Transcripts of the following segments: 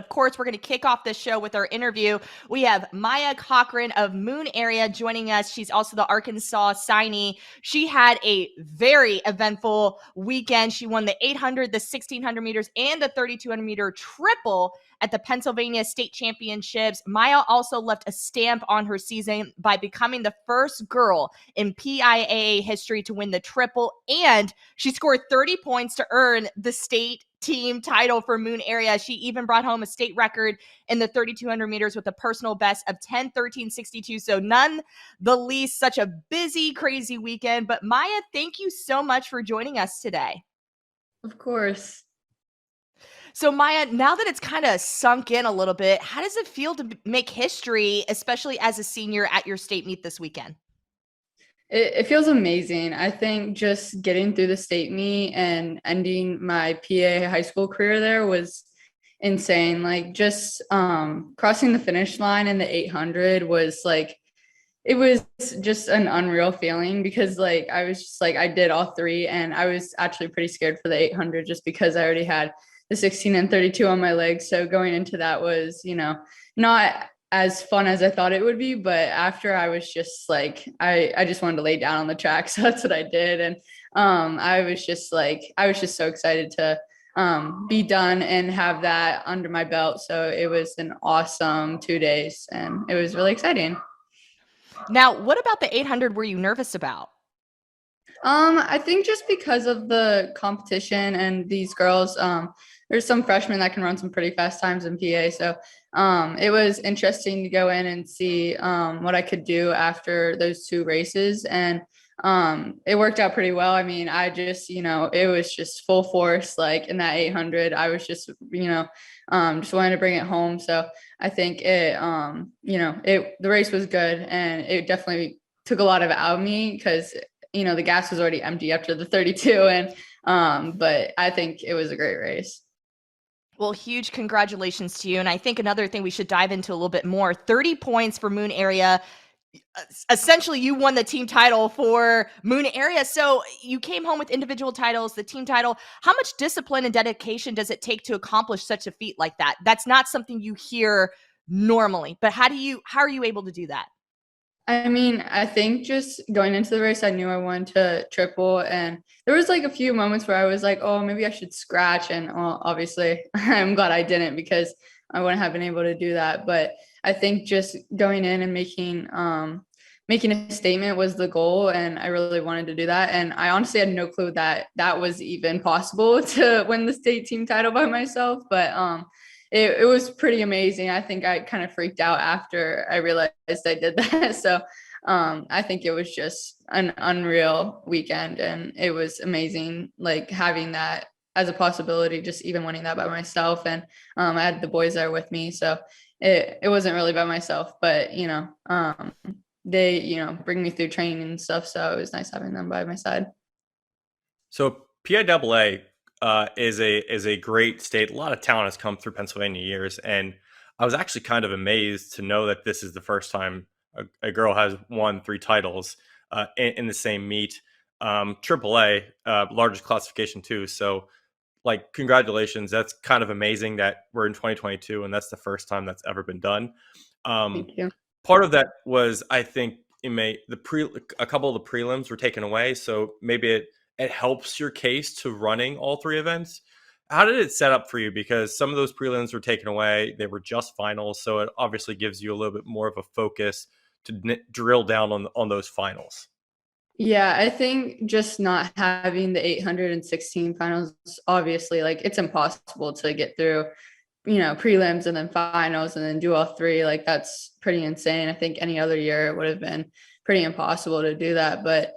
Of course, we're going to kick off this show with our interview. We have MileSplit Cochran of Moon Area joining us. She's also the Arkansas signee. She had a very eventful weekend. She won the 800, the 1600 meters, and the 3200 meter triple at the Pennsylvania State Championships. Maya also left a stamp on her season by becoming the first girl in PIAA history to win the triple, and she scored 30 points to earn the state team title for Moon Area. She even brought home a state record in the 3200 meters with a personal best of 10:13:62. So none the least, such a busy, crazy weekend. But Maya, thank you so much for joining us today. Of course. So Maya, now that it's kind of sunk in a little bit, how does it feel to make history, especially as a senior at your state meet this weekend? It feels amazing. I think just getting through the state meet and ending my PA high school career there was insane. Like just crossing the finish line in the 800 was like, it was just an unreal feeling because like I was just like I did all three, and I was actually pretty scared for the 800 just because I already had the 16 and 32 on my legs. So going into that was, not as fun as I thought it would be, but after I was just like I just wanted to lay down on the track. So that's what I did. And I was just so excited to be done and have that under my belt. So it was an awesome 2 days and it was really exciting. Now, what about the 800 were you nervous about? I think just because of the competition and these girls, there's some freshmen that can run some pretty fast times in PA. So it was interesting to go in and see what I could do after those two races. And it worked out pretty well. I mean, I just, it was just full force, like in that 800, I was just, just wanted to bring it home. So I think the race was good, and it definitely took a lot of it out of me because the gas was already empty after the 32. And but I think it was a great race. Well, huge congratulations to you. And I think another thing we should dive into a little bit more, 30 points for Moon Area. Essentially, you won the team title for Moon Area. So you came home with individual titles, the team title. How much discipline and dedication does it take to accomplish such a feat like that? That's not something you hear normally, but how are you able to do that? I mean, I think just going into the race, I knew I wanted to triple, and there was like a few moments where I was like, "Oh, maybe I should scratch." And well, obviously, I'm glad I didn't because I wouldn't have been able to do that. But I think just going in and making a statement was the goal, and I really wanted to do that. And I honestly had no clue that that was even possible to win the state team title by myself. But it was pretty amazing. I think I kind of freaked out after I realized I did that. So I think it was just an unreal weekend, and it was amazing, like having that as a possibility, just even winning that by myself. And I had the boys there with me. So it wasn't really by myself, but, they, bring me through training and stuff. So it was nice having them by my side. So PIAA is a great state. A lot of talent has come through Pennsylvania years, and I was actually kind of amazed to know that this is the first time a girl has won three titles in the same meet. AAA, largest classification too. So, like, congratulations. That's kind of amazing that we're in 2022, and that's the first time that's ever been done. Thank you. Part of that was, I think, a couple of the prelims were taken away, so maybe it helps your case to running all three events. How did it set up for you? Because some of those prelims were taken away; they were just finals, so it obviously gives you a little bit more of a focus to drill down on those finals. Yeah, I think just not having the 816 finals, obviously, like it's impossible to get through, prelims and then finals and then do all three. Like that's pretty insane. I think any other year it would have been pretty impossible to do that. But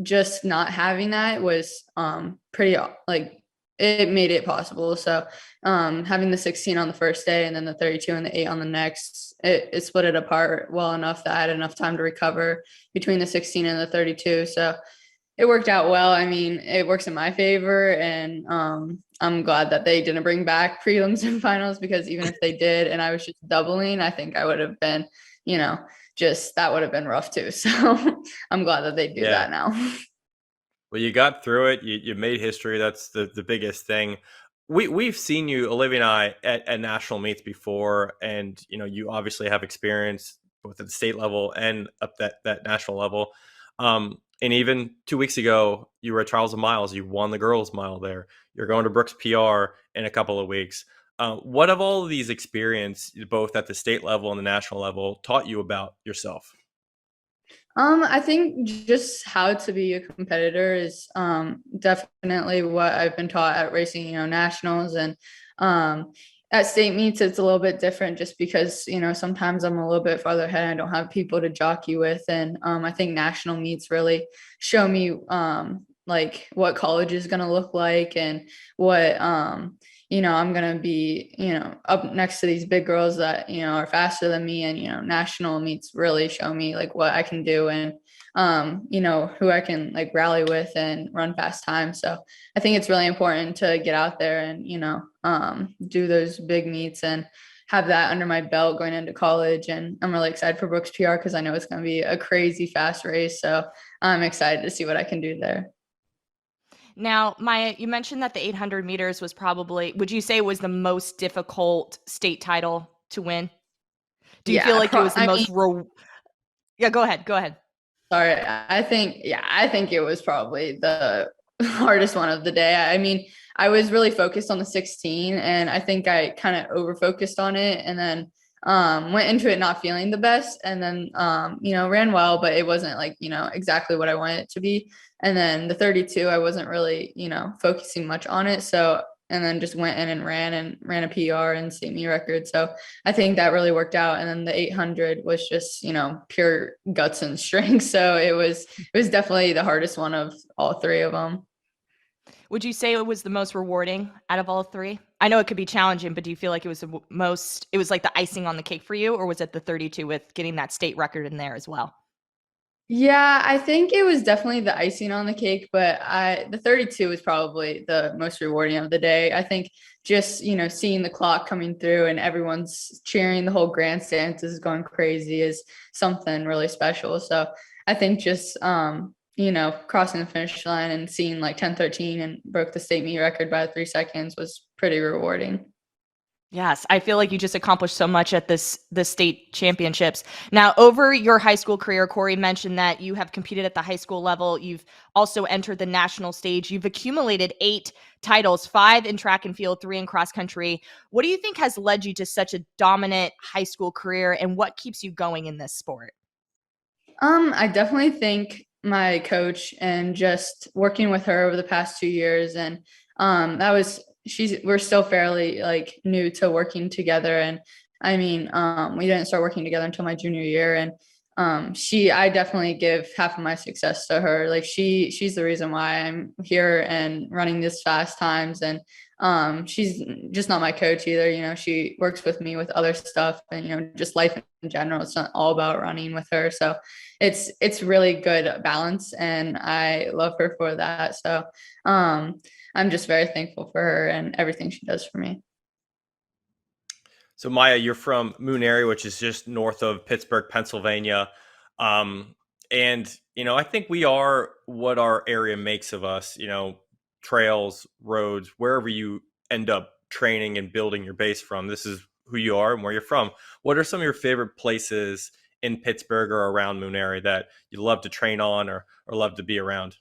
just not having that was pretty like it made it possible. So having the 16 on the first day and then the 32 and the 8 on the next, it split it apart well enough that I had enough time to recover between the 16 and the 32. So it worked out well. I mean, it works in my favor, and I'm glad that they didn't bring back prelims and finals, because even if they did and I was just doubling, I think I would have been, just that would have been rough too. So I'm glad that they do Yeah. that now. Well, you got through it. You made history. That's the biggest thing. we've seen you, Olivia and I, at national meets before, and you obviously have experience both at the state level and up that national level. And even 2 weeks ago, you were at Trials of Miles. You won the girls' mile there. You're going to Brooks PR in a couple of weeks. What have all of these experience, both at the state level and the national level, taught you about yourself? I think just how to be a competitor is definitely what I've been taught at racing, nationals, and at state meets it's a little bit different just because sometimes I'm a little bit farther ahead and I don't have people to jockey with, and I think national meets really show me like what college is going to look like and what I'm going to be, up next to these big girls that, are faster than me. And, national meets really show me like what I can do and, who I can like rally with and run fast time. So I think it's really important to get out there and, do those big meets and have that under my belt going into college. And I'm really excited for Brooks PR because I know it's going to be a crazy fast race. So I'm excited to see what I can do there. Now, Maya, you mentioned that the 800 meters was probably, would you say it was the most difficult state title to win? Do you feel like it was the most, yeah, go ahead. Sorry, I think it was probably the hardest one of the day. I mean, I was really focused on the 16 and I think I kind of over focused on it and then went into it not feeling the best and then ran well, but it wasn't like exactly what I wanted it to be. And then the 32 I wasn't really focusing much on it, so and then just went in and ran a PR and state meet record. So I think that really worked out. And then the 800 was just pure guts and strength. So it was definitely the hardest one of all three of them. Would you say it was the most rewarding out of all three? I know it could be challenging, but do you feel like it was it was like the icing on the cake for you, or was it the 32 with getting that state record in there as well? Yeah, I think it was definitely the icing on the cake, but the 32 was probably the most rewarding of the day. I think just, seeing the clock coming through and everyone's cheering, the whole grandstand is going crazy is something really special. So I think just crossing the finish line and seeing like 10:13 and broke the state meet record by 3 seconds was pretty rewarding. Yes, I feel like you just accomplished so much at the state championships. Now, over your high school career, Corey mentioned that you have competed at the high school level. You've also entered the national stage. You've accumulated 8 titles, 5 in track and field, 3 in cross country. What do you think has led you to such a dominant high school career, and what keeps you going in this sport? I definitely think my coach and just working with her over the past 2 years, and we're still fairly like new to working together. And I mean, we didn't start working together until my junior year. And I definitely give half of my success to her. Like she's the reason why I'm here and running this fast times. And she's just not my coach either. She works with me with other stuff and, just life in general. It's not all about running with her. So it's really good balance and I love her for that. So, I'm just very thankful for her and everything she does for me. So Maya, you're from Moon area, which is just north of Pittsburgh, Pennsylvania. And, I think we are what our area makes of us, trails, roads, wherever you end up training and building your base from. This is who you are and where you're from. What are some of your favorite places in Pittsburgh or around Moon area that you love to train on or love to be around?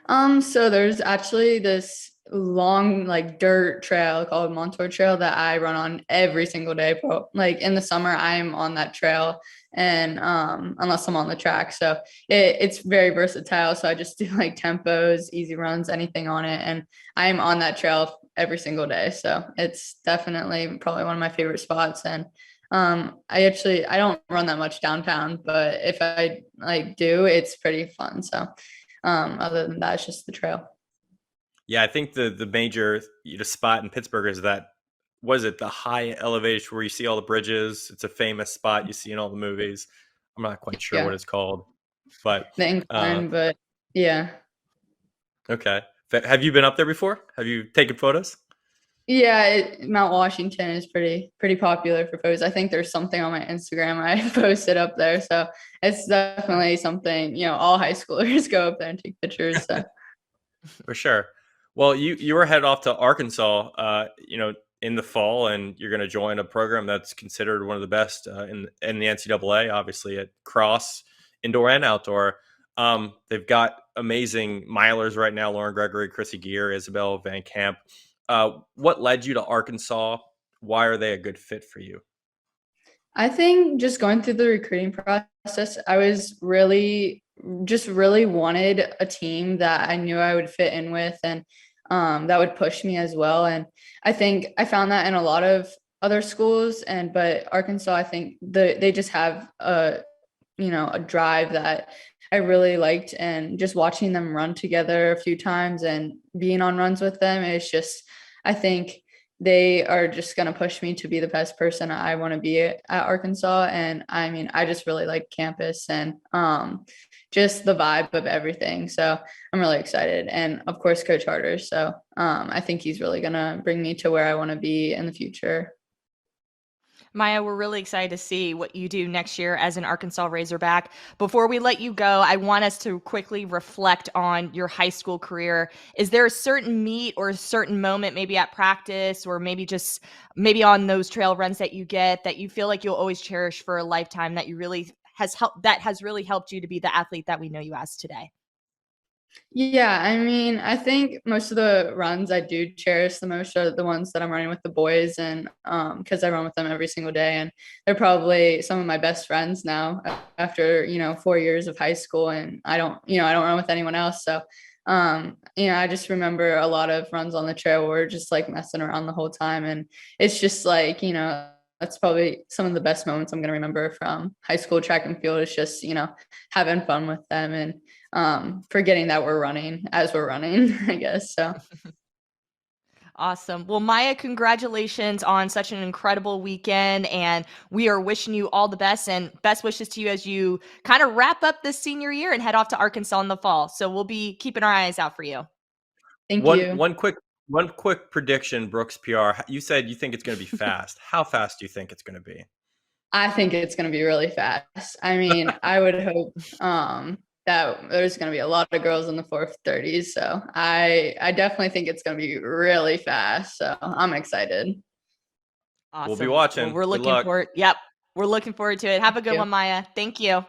So there's actually this long like dirt trail called Montour Trail that I run on every single day. Like in the summer, I'm on that trail, and unless I'm on the track, so it's very versatile. So I just do like tempos, easy runs, anything on it, and I'm on that trail every single day. So it's definitely probably one of my favorite spots. And I don't run that much downtown, but if I like do, it's pretty fun. So other than that, it's just the trail. Yeah, I think the major spot in Pittsburgh is that, was it the high elevation where you see all the bridges? It's a famous spot you see in all the movies. I'm not quite sure what it's called, but the incline, but yeah. Okay. Have you been up there before? Have you taken photos? Yeah, Mount Washington is pretty popular for photos. I think there's something on my Instagram I posted up there, so it's definitely something all high schoolers go up there and take pictures. So. For sure. Well, you were headed off to Arkansas, in the fall, and you're going to join a program that's considered one of the best in the NCAA, obviously at cross, indoor and outdoor. They've got amazing milers right now: Lauren Gregory, Chrissy Gear, Isabel Van Camp. What led you to Arkansas? Why are they a good fit for you? I think just going through the recruiting process, I was really wanted a team that I knew I would fit in with, and that would push me as well. And I think I found that in a lot of other schools, but Arkansas, I think they just have a drive that I really liked, and just watching them run together a few times and being on runs with them, it's just, I think they are just going to push me to be the best person I want to be at Arkansas. And I mean, I just really like campus and just the vibe of everything. So I'm really excited. And of course, Coach Harder. So I think he's really going to bring me to where I want to be in the future. Maya, we're really excited to see what you do next year as an Arkansas Razorback. Before we let you go, I want us to quickly reflect on your high school career. Is there a certain meet or a certain moment, maybe at practice or maybe on those trail runs that you get, that you feel like you'll always cherish for a lifetime, that has really helped you to be the athlete that we know you as today? Yeah, I mean, I think most of the runs I do cherish the most are the ones that I'm running with the boys, and because I run with them every single day, and they're probably some of my best friends now after 4 years of high school, and I don't run with anyone else. So I just remember a lot of runs on the trail where we're just like messing around the whole time, and it's just like that's probably some of the best moments I'm going to remember from high school track and field. Is just having fun with them and forgetting that we're running as we're running, I guess. So Awesome. Well, Maya, congratulations on such an incredible weekend. And we are wishing you all the best, and best wishes to you as you kind of wrap up this senior year and head off to Arkansas in the fall. So we'll be keeping our eyes out for you. thank you. One quick prediction, Brooks PR. You said you think it's going to be fast. How fast do you think it's going to be? I think it's going to be really fast. I mean, I would hope that there's going to be a lot of girls in the 4:30s. So I definitely think it's going to be really fast. So I'm excited. Awesome. We'll be watching. Well, we're looking forward. Yep. We're looking forward to it. Have a good one, Maya. Thank you.